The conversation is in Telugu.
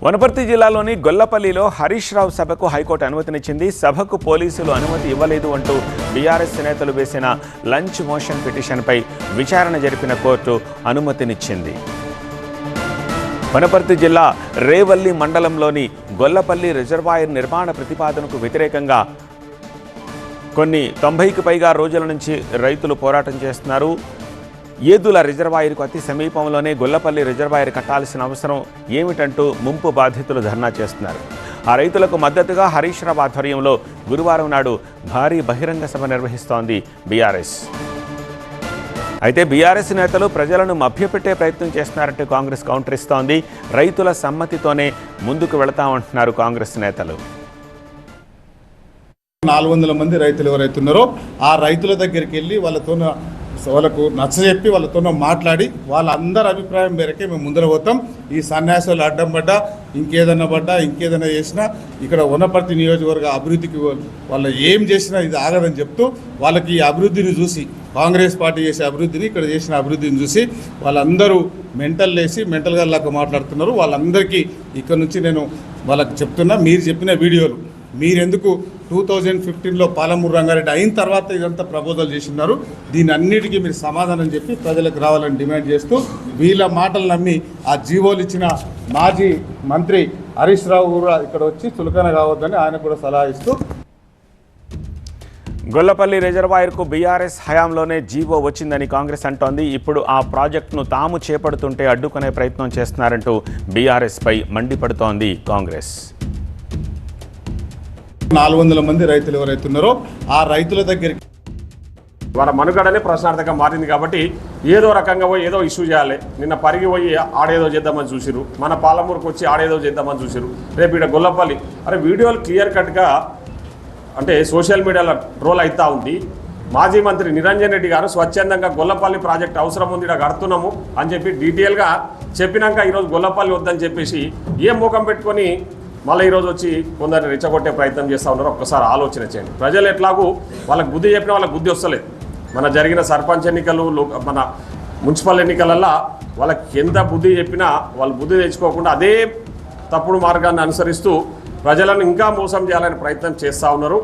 వనపర్తి జిల్లాలోని గొల్లపల్లిలో హరీష్ రావు సభకు హైకోర్టు అనుమతినిచ్చింది. సభకు పోలీసులు అనుమతి ఇవ్వలేదు అంటూ బీఆర్ఎస్ నేతలు వేసిన లంచ్ మోషన్ పిటిషన్పై విచారణ జరిపిన కోర్టు అనుమతినిచ్చింది. వనపర్తి జిల్లా రేవల్లి మండలంలోని గొల్లపల్లి రిజర్వాయర్ నిర్మాణ ప్రతిపాదనకు వ్యతిరేకంగా కొన్ని 90కి పైగా రోజుల నుంచి రైతులు పోరాటం చేస్తున్నారు. ఏదుల రిజర్వాయర్కు అతి సమీపంలోనే గొల్లపల్లి రిజర్వాయర్ కట్టాల్సిన అవసరం ఏమిటంటూ ముంపు బాధితులు ధర్నా చేస్తున్నారు. ఆ రైతులకు మద్దతుగా హరీష్ రావు ఆధ్వర్యంలో గురువారం నాడు భారీ బహిరంగ సభ నిర్వహిస్తోంది బీఆర్ఎస్. అయితే బీఆర్ఎస్ నేతలు ప్రజలను మభ్యపెట్టే ప్రయత్నం చేస్తున్నారంటూ కాంగ్రెస్ కౌంటర్ ఇస్తోంది. రైతుల సమ్మతితోనే ముందుకు వెళతామంటున్నారు కాంగ్రెస్ నేతలు. 400 మంది రైతులు ఎవరైతే ఉన్నారో ఆ రైతుల దగ్గరికి వెళ్ళి వాళ్ళకు నచ్చజెప్పి వాళ్ళతో మాట్లాడి వాళ్ళందరి అభిప్రాయం మేరకే మేము ముందర పోతాం. ఈ సన్యాసాలు అడ్డం పడ్డా ఇంకేదైనా చేసినా ఇక్కడ వనపర్తి నియోజకవర్గ అభివృద్ధికి వాళ్ళు ఏం చేసినా ఇది ఆగదని చెప్తూ వాళ్ళకి ఈ అభివృద్ధిని చూసి కాంగ్రెస్ పార్టీ చేసే అభివృద్ధిని ఇక్కడ చేసిన అభివృద్ధిని చూసి వాళ్ళందరూ మెంటల్ గాల్లాగా మాట్లాడుతున్నారు. వాళ్ళందరికీ ఇక్కడ నుంచి నేను వాళ్ళకి చెప్తున్నా, మీరు చెప్పిన వీడియోలు మీరెందుకు 2015లో పాలమూరు రంగారెడ్డి అయిన తర్వాత ఇదంతా ప్రపోజల్ చేసినారు, దీని అన్నిటికీ మీరు సమాధానం చెప్పి ప్రజలకు రావాలని డిమాండ్ చేస్తూ వీళ్ళ మాటలు నమ్మి ఆ జీవోలు ఇచ్చిన మాజీ మంత్రి హరీష్ రావు కూడా ఇక్కడ వచ్చి చులకన కావద్దని ఆయన కూడా సలహా ఇస్తూ గొల్లపల్లి రిజర్వాయర్కు బీఆర్ఎస్ హయాంలోనే జీవో వచ్చిందని కాంగ్రెస్ అంటోంది. ఇప్పుడు ఆ ప్రాజెక్టును తాము చేపడుతుంటే అడ్డుకునే ప్రయత్నం చేస్తున్నారంటూ బీఆర్ఎస్పై మండిపడుతోంది కాంగ్రెస్. 400 మంది రైతులు ఎవరైతే ఉన్నారో ఆ రైతుల దగ్గరికి వాళ్ళ మనుగడనే ప్రశ్నార్థకంగా మారింది. కాబట్టి ఏదో రకంగా పోయి ఏదో ఇష్యూ చేయాలి. నిన్న పరిగి పోయి ఆడేదో చేద్దామని చూసిరు, మన పాలమూరుకు వచ్చి ఆడేదో చేద్దామని చూసిరు. రేపు ఇక్కడ గొల్లపల్లి వీడియోలు క్లియర్ కట్గా అంటే సోషల్ మీడియాలో ట్రోల్ అవుతూ ఉంది. మాజీ మంత్రి నిరంజన్ రెడ్డి గారు స్వచ్ఛందంగా గొల్లపల్లి ప్రాజెక్ట్ అవసరం ఉంది, ఇక్కడ కడుతున్నాము అని చెప్పి డీటెయిల్గా చెప్పినాక ఈరోజు గొల్లపల్లి వద్దని చెప్పేసి ఏం ముఖం పెట్టుకొని మళ్ళీ ఈరోజు వచ్చి కొందరిని రెచ్చగొట్టే ప్రయత్నం చేస్తూ ఉన్నారు. ఒక్కసారి ఆలోచన చేయండి. ప్రజలు ఎట్లాగూ వాళ్ళకు బుద్ధి చెప్పినా వాళ్ళకి బుద్ధి వస్తలేదు. మన జరిగిన సర్పంచ్ ఎన్నికలు, మన మున్సిపల్ ఎన్నికలల్లో వాళ్ళకి ఎంత బుద్ధి చెప్పినా వాళ్ళు బుద్ధి తెచ్చుకోకుండా అదే తప్పుడు మార్గాన్ని అనుసరిస్తూ ప్రజలను ఇంకా మోసం చేయాలని ప్రయత్నం చేస్తూ ఉన్నారు.